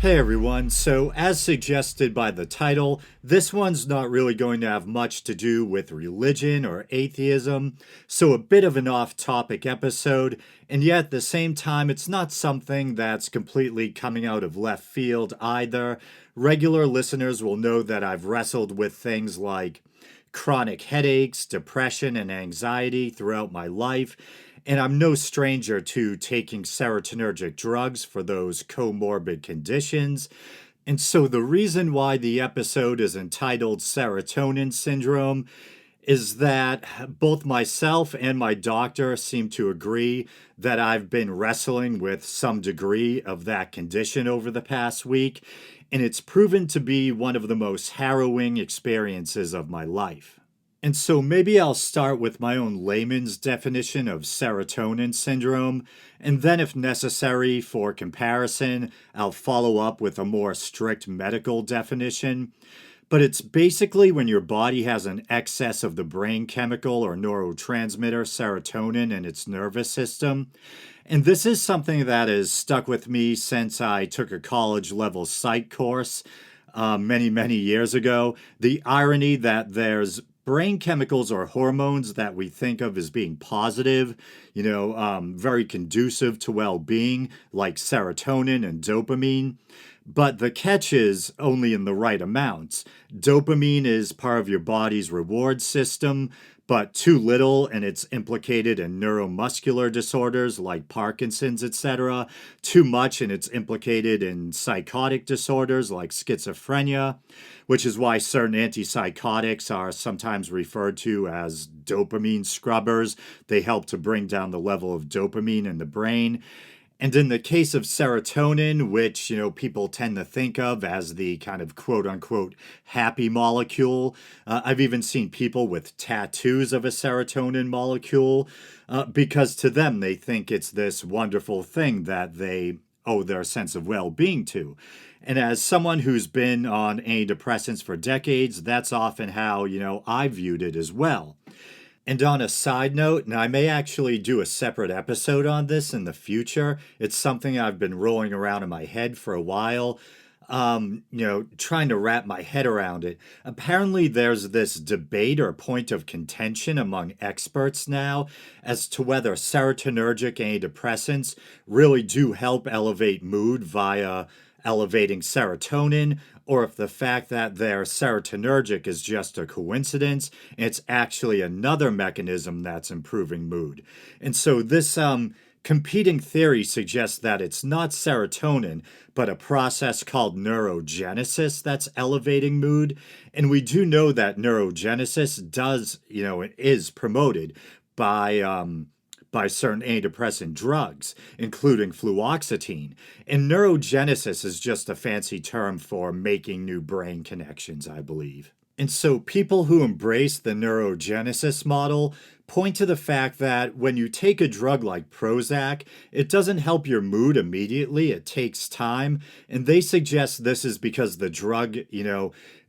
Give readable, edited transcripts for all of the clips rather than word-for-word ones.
Hey everyone, so as suggested by the title, this one's not really going to have much to do with religion or atheism, so a bit of an off topic episode, and yet at the same time, it's not something that's completely coming out of left field either. Regular listeners will know that I've wrestled with things like chronic headaches, depression, and anxiety throughout my life. And I'm no stranger to taking serotonergic drugs for those comorbid conditions. And so the reason why the episode is entitled Serotonin Syndrome is that both myself and my doctor seem to agree that I've been wrestling with some degree of that condition over the past week, and it's proven to be one of the most harrowing experiences of my life. And so maybe I'll start with my own layman's definition of serotonin syndrome, and then, if necessary for comparison, I'll follow up with a more strict medical definition. But it's basically when your body has an excess of the brain chemical or neurotransmitter serotonin in its nervous system. And this is something that has stuck with me since I took a college level psych course many years ago. The irony that there's brain chemicals or hormones that we think of as being positive, very conducive to well being, like serotonin and dopamine. But the catch is only in the right amounts. Dopamine is part of your body's reward system, but too little and it's implicated in neuromuscular disorders like Parkinson's, etc. Too much and it's implicated in psychotic disorders like schizophrenia, which is why certain antipsychotics are sometimes referred to as dopamine scrubbers. They help to bring down the level of dopamine in the brain. And in the case of serotonin, which, people tend to think of as the kind of quote unquote happy molecule, I've even seen people with tattoos of a serotonin molecule because to them they think it's this wonderful thing that they owe their sense of well being to. And as someone who's been on antidepressants for decades, that's often how, I viewed it as well. And on a side note, and I may actually do a separate episode on this in the future, it's something I've been rolling around in my head for a while, trying to wrap my head around it. Apparently, there's this debate or point of contention among experts now as to whether serotonergic antidepressants really do help elevate mood via elevating serotonin, or if the fact that they're serotonergic is just a coincidence, it's actually another mechanism that's improving mood. And so this competing theory suggests that it's not serotonin, but a process called neurogenesis that's elevating mood. And we do know that neurogenesis is promoted by certain antidepressant drugs, including fluoxetine. And neurogenesis is just a fancy term for making new brain connections, I believe. And so people who embrace the neurogenesis model point to the fact that when you take a drug like Prozac, it doesn't help your mood immediately. It takes time. And they suggest this is because the drug,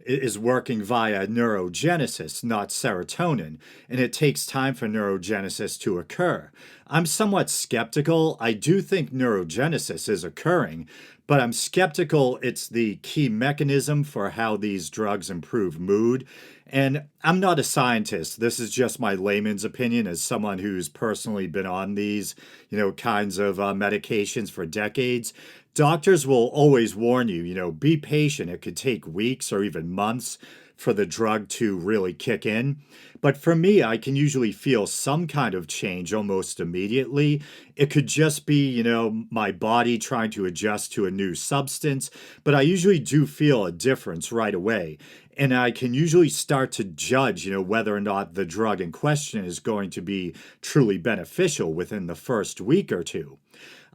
is working via neurogenesis, not serotonin, and it takes time for neurogenesis to occur. I'm somewhat skeptical. I do think neurogenesis is occurring, but I'm skeptical it's the key mechanism for how these drugs improve mood. And I'm not a scientist. This is just my layman's opinion as someone who's personally been on these, kinds of medications for decades. Doctors will always warn you, be patient. It could take weeks or even months for the drug to really kick in. But for me, I can usually feel some kind of change almost immediately. It could just be, my body trying to adjust to a new substance, but I usually do feel a difference right away. And I can usually start to judge, whether or not the drug in question is going to be truly beneficial within the first week or two.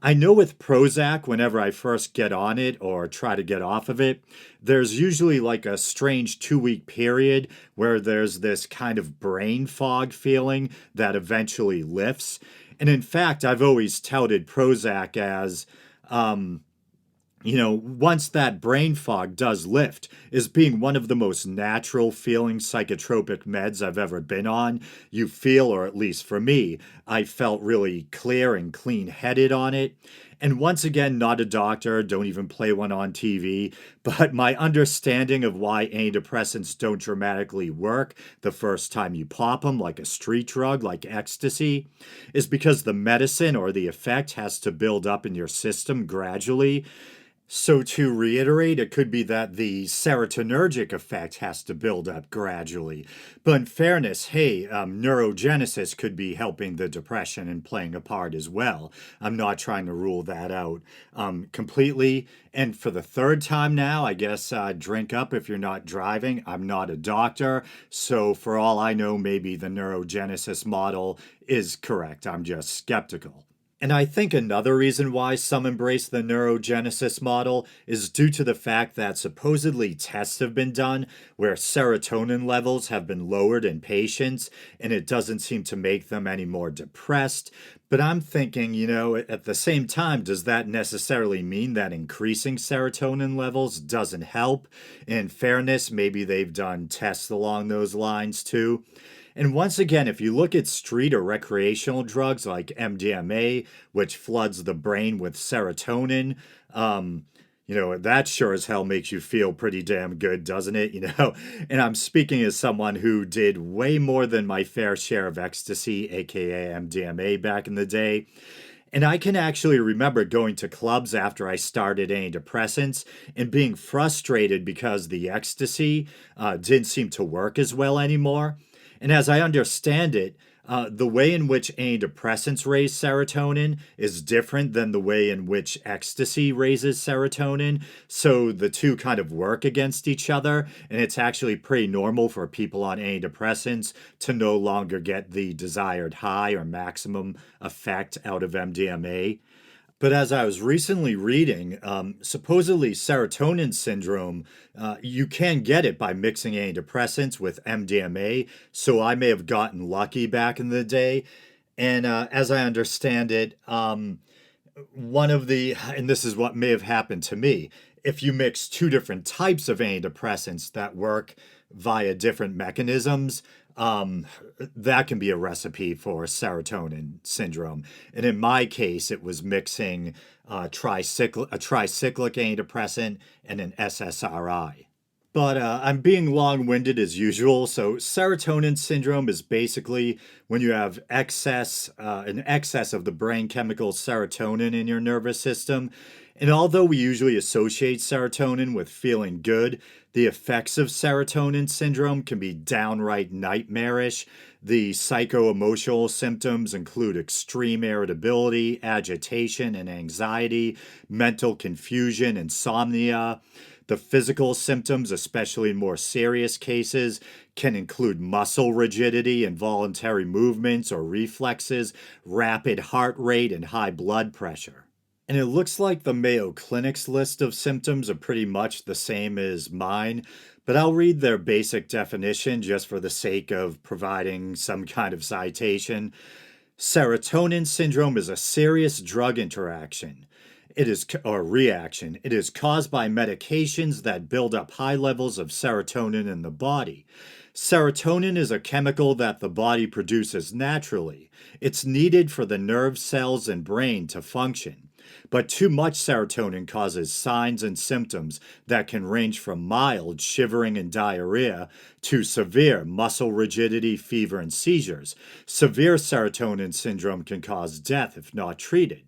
I know with Prozac, whenever I first get on it or try to get off of it, there's usually like a strange 2 week period where there's this kind of brain fog feeling that eventually lifts. And in fact, I've always touted Prozac as, once that brain fog does lift, is being one of the most natural feeling psychotropic meds I've ever been on. You feel, or at least for me, I felt really clear and clean headed on it. And once again, not a doctor, don't even play one on TV, but my understanding of why antidepressants don't dramatically work the first time you pop them, like a street drug, like ecstasy, is because the medicine or the effect has to build up in your system gradually. So, to reiterate, it could be that the serotonergic effect has to build up gradually. But in fairness, hey, neurogenesis could be helping the depression and playing a part as well. I'm not trying to rule that out completely. And for the third time now, I guess drink up if you're not driving. I'm not a doctor. So, for all I know, maybe the neurogenesis model is correct. I'm just skeptical. And I think another reason why some embrace the neurogenesis model is due to the fact that supposedly tests have been done where serotonin levels have been lowered in patients and it doesn't seem to make them any more depressed. But I'm thinking, at the same time, does that necessarily mean that increasing serotonin levels doesn't help? In fairness, maybe they've done tests along those lines too. And once again, if you look at street or recreational drugs like MDMA, which floods the brain with serotonin, that sure as hell makes you feel pretty damn good, doesn't it? And I'm speaking as someone who did way more than my fair share of ecstasy, aka MDMA, back in the day. And I can actually remember going to clubs after I started antidepressants and being frustrated because the ecstasy didn't seem to work as well anymore. And as I understand it, the way in which antidepressants raise serotonin is different than the way in which ecstasy raises serotonin. So the two kind of work against each other. And it's actually pretty normal for people on antidepressants to no longer get the desired high or maximum effect out of MDMA. But as I was recently reading, supposedly serotonin syndrome, you can get it by mixing antidepressants with MDMA. So I may have gotten lucky back in the day. And as I understand it, and this is what may have happened to me, if you mix two different types of antidepressants that work via different mechanisms, that can be a recipe for serotonin syndrome. And in my case, it was mixing a tricyclic antidepressant and an SSRI. But I'm being long winded as usual. So, serotonin syndrome is basically when you have an excess of the brain chemical serotonin in your nervous system. And although we usually associate serotonin with feeling good, the effects of serotonin syndrome can be downright nightmarish. The psycho-emotional symptoms include extreme irritability, agitation and anxiety, mental confusion, insomnia. The physical symptoms, especially in more serious cases, can include muscle rigidity, involuntary movements or reflexes, rapid heart rate, and high blood pressure. And it looks like the Mayo Clinic's list of symptoms are pretty much the same as mine, but I'll read their basic definition just for the sake of providing some kind of citation. Serotonin syndrome is a serious drug interaction. Or reaction. It is caused by medications that build up high levels of serotonin in the body. Serotonin is a chemical that the body produces naturally. It's needed for the nerve cells and brain to function. But too much serotonin causes signs and symptoms that can range from mild shivering and diarrhea to severe muscle rigidity, fever, and seizures. Severe serotonin syndrome can cause death if not treated.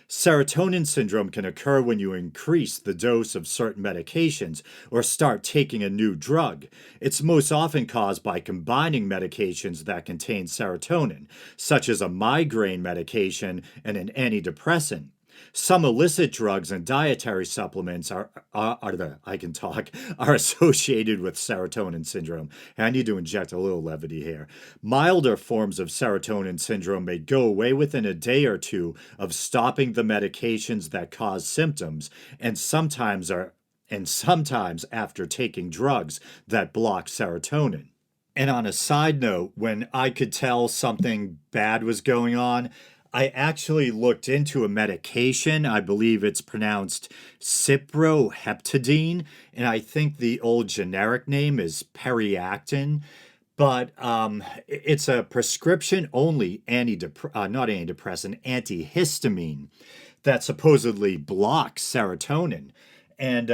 Serotonin syndrome can occur when you increase the dose of certain medications or start taking a new drug. It's most often caused by combining medications that contain serotonin, such as a migraine medication and an antidepressant. Some illicit drugs and dietary supplements are associated with serotonin syndrome. And I need to inject a little levity here. Milder forms of serotonin syndrome may go away within a day or two of stopping the medications that cause symptoms, and sometimes after taking drugs that block serotonin. And on a side note, when I could tell something bad was going on, I actually looked into a medication. I believe it's pronounced cyproheptadine, and I think the old generic name is Periactin. But it's a prescription only not antidepressant, antihistamine that supposedly blocks serotonin. And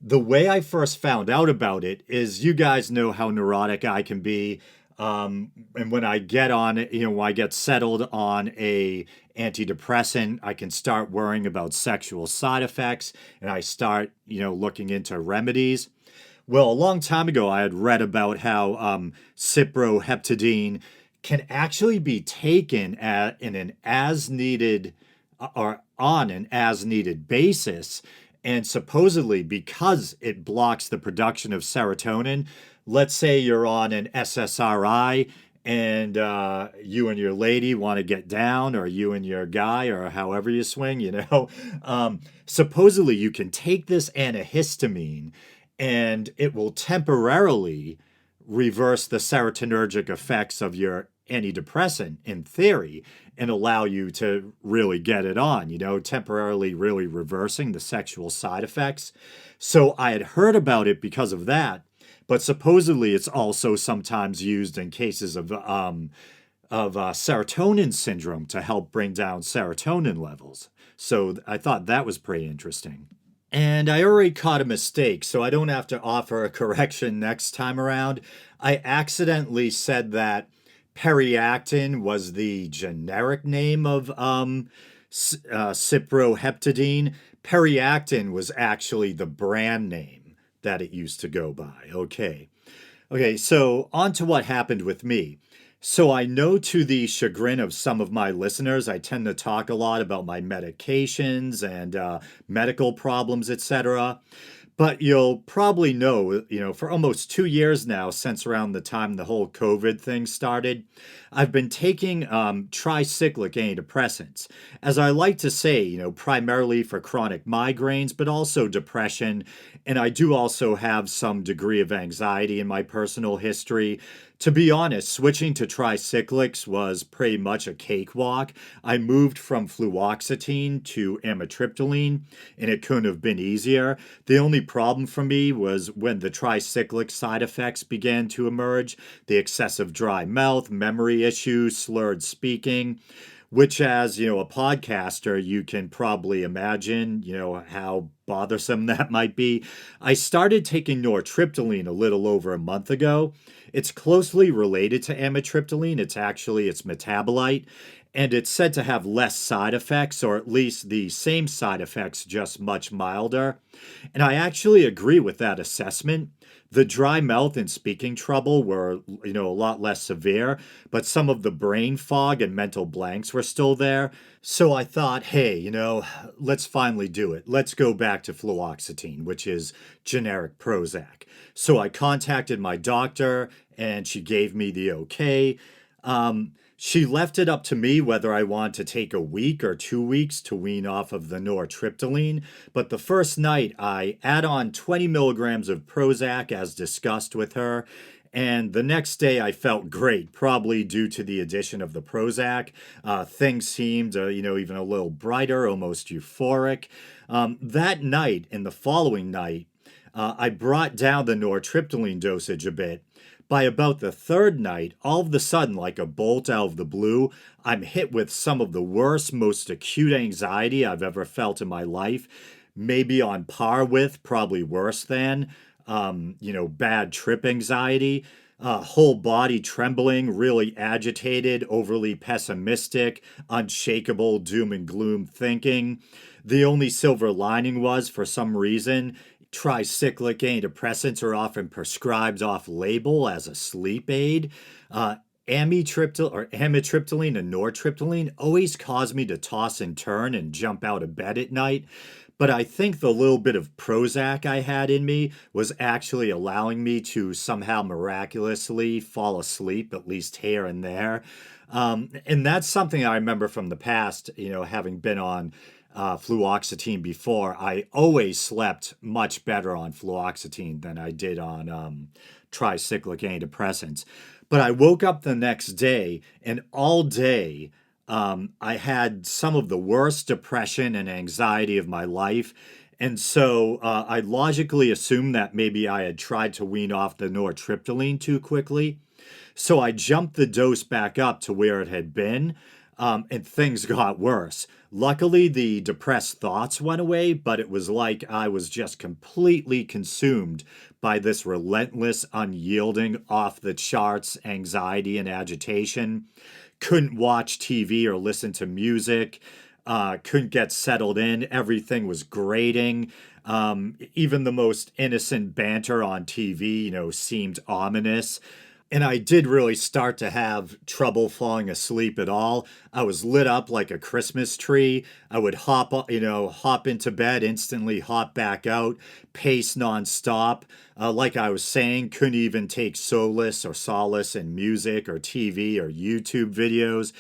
the way I first found out about it is, you guys know how neurotic I can be. And when I get on it, when I get settled on a antidepressant, I can start worrying about sexual side effects, and I start, looking into remedies. Well, a long time ago, I had read about how cyproheptadine can actually be taken in an as needed or on an as needed basis. And supposedly, because it blocks the production of serotonin, let's say you're on an SSRI and you and your lady want to get down, or you and your guy, or however you swing, supposedly you can take this antihistamine and it will temporarily reverse the serotonergic effects of your antidepressant in theory, and allow you to really get it on, temporarily really reversing the sexual side effects. So I had heard about it because of that, but supposedly it's also sometimes used in cases of serotonin syndrome to help bring down serotonin levels. So I thought that was pretty interesting. And I already caught a mistake, so I don't have to offer a correction next time around. I accidentally said that periactin was the generic name of cyproheptadine. Periactin was actually the brand name that it used to go by. Okay, so on to what happened with me. So I know, to the chagrin of some of my listeners, I tend to talk a lot about my medications and medical problems, etc. But you'll probably know, for almost 2 years now, since around the time the whole COVID thing started, I've been taking tricyclic antidepressants. As I like to say, primarily for chronic migraines, but also depression. And I do also have some degree of anxiety in my personal history. To be honest, switching to tricyclics was pretty much a cakewalk. I moved from fluoxetine to amitriptyline, and it couldn't have been easier. The only problem for me was when the tricyclic side effects began to emerge: the excessive dry mouth, memory issues, slurred speaking, which, as a podcaster, you can probably imagine, how bothersome that might be. I started taking nortriptyline a little over a month ago. It's closely related to amitriptyline. It's actually its metabolite, and it's said to have less side effects, or at least the same side effects, just much milder. And I actually agree with that assessment. The dry mouth and speaking trouble were, a lot less severe, but some of the brain fog and mental blanks were still there. So I thought, hey, let's finally do it. Let's go back to fluoxetine, which is generic Prozac. So I contacted my doctor, and she gave me the okay. She left it up to me whether I want to take a week or 2 weeks to wean off of the nortriptyline. But the first night, I add on 20 milligrams of Prozac, as discussed with her. And the next day, I felt great, probably due to the addition of the Prozac. Things seemed, even a little brighter, almost euphoric. That night and the following night, I brought down the nortriptyline dosage a bit. By about the third night, all of a sudden, like a bolt out of the blue, I'm hit with some of the worst, most acute anxiety I've ever felt in my life. Maybe on par with, probably worse than, bad trip anxiety. Whole body trembling, really agitated, overly pessimistic, unshakable doom and gloom thinking. The only silver lining was, for some reason, tricyclic antidepressants are often prescribed off label as a sleep aid. Amitriptyline and nortriptyline always cause me to toss and turn and jump out of bed at night. But I think the little bit of Prozac I had in me was actually allowing me to somehow miraculously fall asleep, at least here and there. And that's something I remember from the past, having been on fluoxetine before. I always slept much better on fluoxetine than I did on tricyclic antidepressants. But I woke up the next day, and all day I had some of the worst depression and anxiety of my life. And so I logically assumed that maybe I had tried to wean off the nortriptyline too quickly. So I jumped the dose back up to where it had been. and things got worse. Luckily, the depressed thoughts went away, but it was like I was just completely consumed by this relentless, unyielding, off the charts anxiety and agitation. Couldn't watch TV or listen to music, couldn't get settled in. Everything was grating. Even the most innocent banter on TV, seemed ominous. And I did really start to have trouble falling asleep at all. I was lit up like a Christmas tree. I would hop into bed, instantly hop back out, pace nonstop. Like I was saying, couldn't even take solace in music or TV or YouTube videos.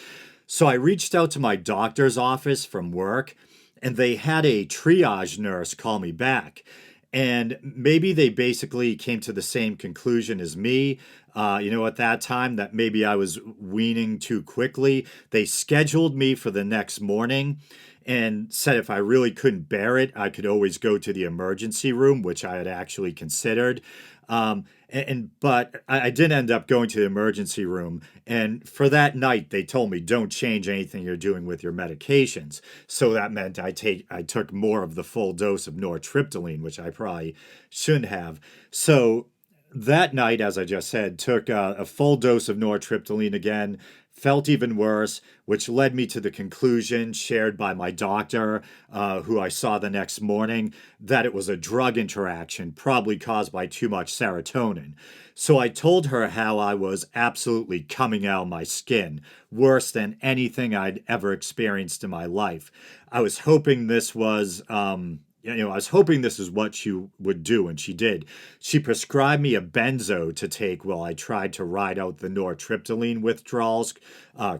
So I reached out to my doctor's office from work, and they had a triage nurse call me back. And maybe they basically came to the same conclusion as me. At that time, that maybe I was weaning too quickly. They scheduled me for the next morning and said if I really couldn't bear it, I could always go to the emergency room, which I had actually considered. But I did end up going to the emergency room, and for that night they told me don't change anything you're doing with your medications. So that meant I took more of the full dose of nortriptyline, which I probably shouldn't have. So that night, as I just said, took a full dose of nortriptyline again, felt even worse, which led me to the conclusion shared by my doctor, who I saw the next morning, that it was a drug interaction, probably caused by too much serotonin. So I told her how I was absolutely coming out of my skin, worse than anything I'd ever experienced in my life. I was hoping this was I was hoping this is what she would do, and she did. She prescribed me a benzo to take while I tried to ride out the nortriptyline withdrawals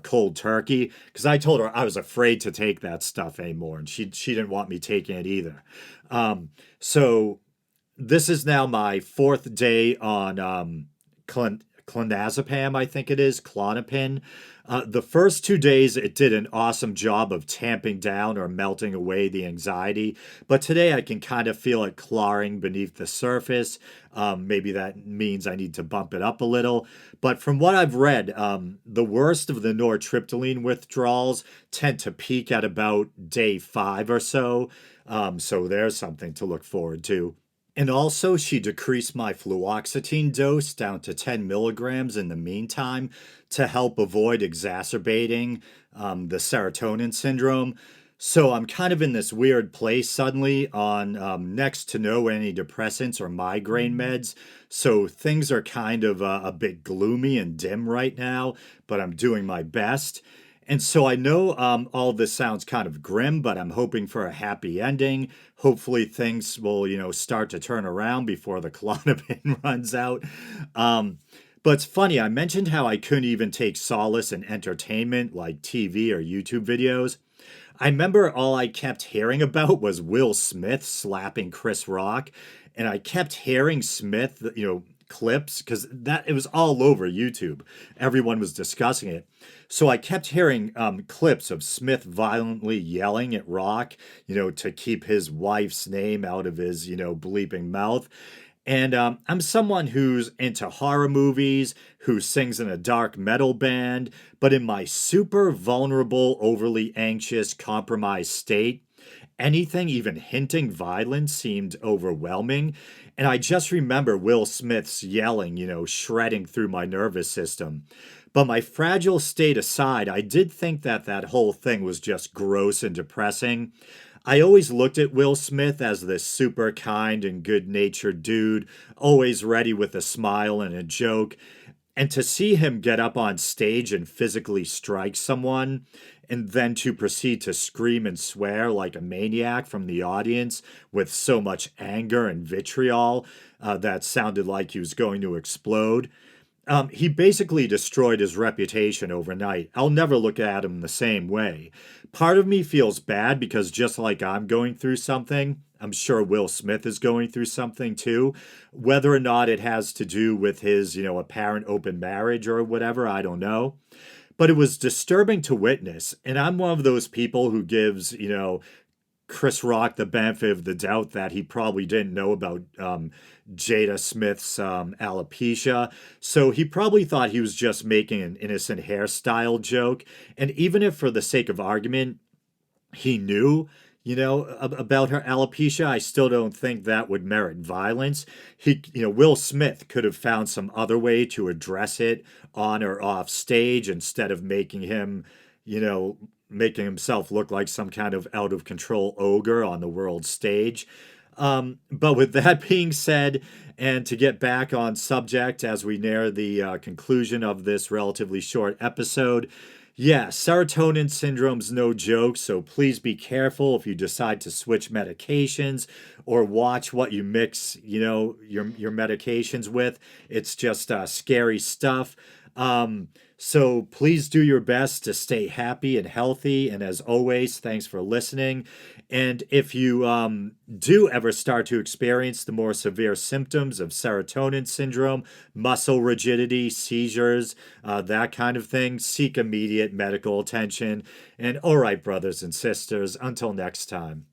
cold turkey, because I told her I was afraid to take that stuff anymore, and she didn't want me taking it either. So this is now my fourth day on clonazepam, I think it is, Klonopin. The first 2 days, it did an awesome job of tamping down or melting away the anxiety. But today, I can kind of feel it clawing beneath the surface. Maybe that means I need to bump it up a little. But from what I've read, the worst of the nortriptyline withdrawals tend to peak at about day 5 or so. So there's something to look forward to. And also, she decreased my fluoxetine dose down to 10 milligrams in the meantime to help avoid exacerbating the serotonin syndrome. So I'm kind of in this weird place suddenly on next to no antidepressants or migraine meds. So things are kind of a bit gloomy and dim right now, but I'm doing my best. And so I know all this sounds kind of grim, but I'm hoping for a happy ending. Hopefully things will, start to turn around before the Klonopin runs out. But it's funny, I mentioned how I couldn't even take solace in entertainment like TV or YouTube videos. I remember all I kept hearing about was Will Smith slapping Chris Rock, and I kept hearing Smith, clips because that it was all over YouTube. Everyone was discussing it. So I kept hearing clips of Smith violently yelling at Rock, to keep his wife's name out of his, bleeping mouth. And I'm someone who's into horror movies, who sings in a dark metal band, but in my super vulnerable, overly anxious, compromised state, anything even hinting violence seemed overwhelming. And I just remember Will Smith's yelling, shredding through my nervous system. But my fragile state aside, I did think that whole thing was just gross and depressing. I always looked at Will Smith as this super kind and good natured dude, always ready with a smile and a joke. And to see him get up on stage and physically strike someone, and then to proceed to scream and swear like a maniac from the audience with so much anger and vitriol that sounded like he was going to explode. He basically destroyed his reputation overnight. I'll never look at him the same way. Part of me feels bad because just like I'm going through something, I'm sure Will Smith is going through something too. Whether or not it has to do with his, apparent open marriage or whatever, I don't know. But it was disturbing to witness. And I'm one of those people who gives, Chris Rock the benefit of the doubt that he probably didn't know about Jada Smith's alopecia. So he probably thought he was just making an innocent hairstyle joke. And even if, for the sake of argument, he knew, about her alopecia, I still don't think that would merit violence. Will Smith could have found some other way to address it on or off stage instead of you know, making himself look like some kind of out of control ogre on the world stage. But with that being said, and to get back on subject as we near the conclusion of this relatively short episode, yeah, serotonin syndrome's no joke, so please be careful if you decide to switch medications or watch what you mix, your medications with. It's just scary stuff. So please do your best to stay happy and healthy. And as always, thanks for listening. And if you do ever start to experience the more severe symptoms of serotonin syndrome, muscle rigidity, seizures, that kind of thing, seek immediate medical attention. And all right, brothers and sisters, until next time.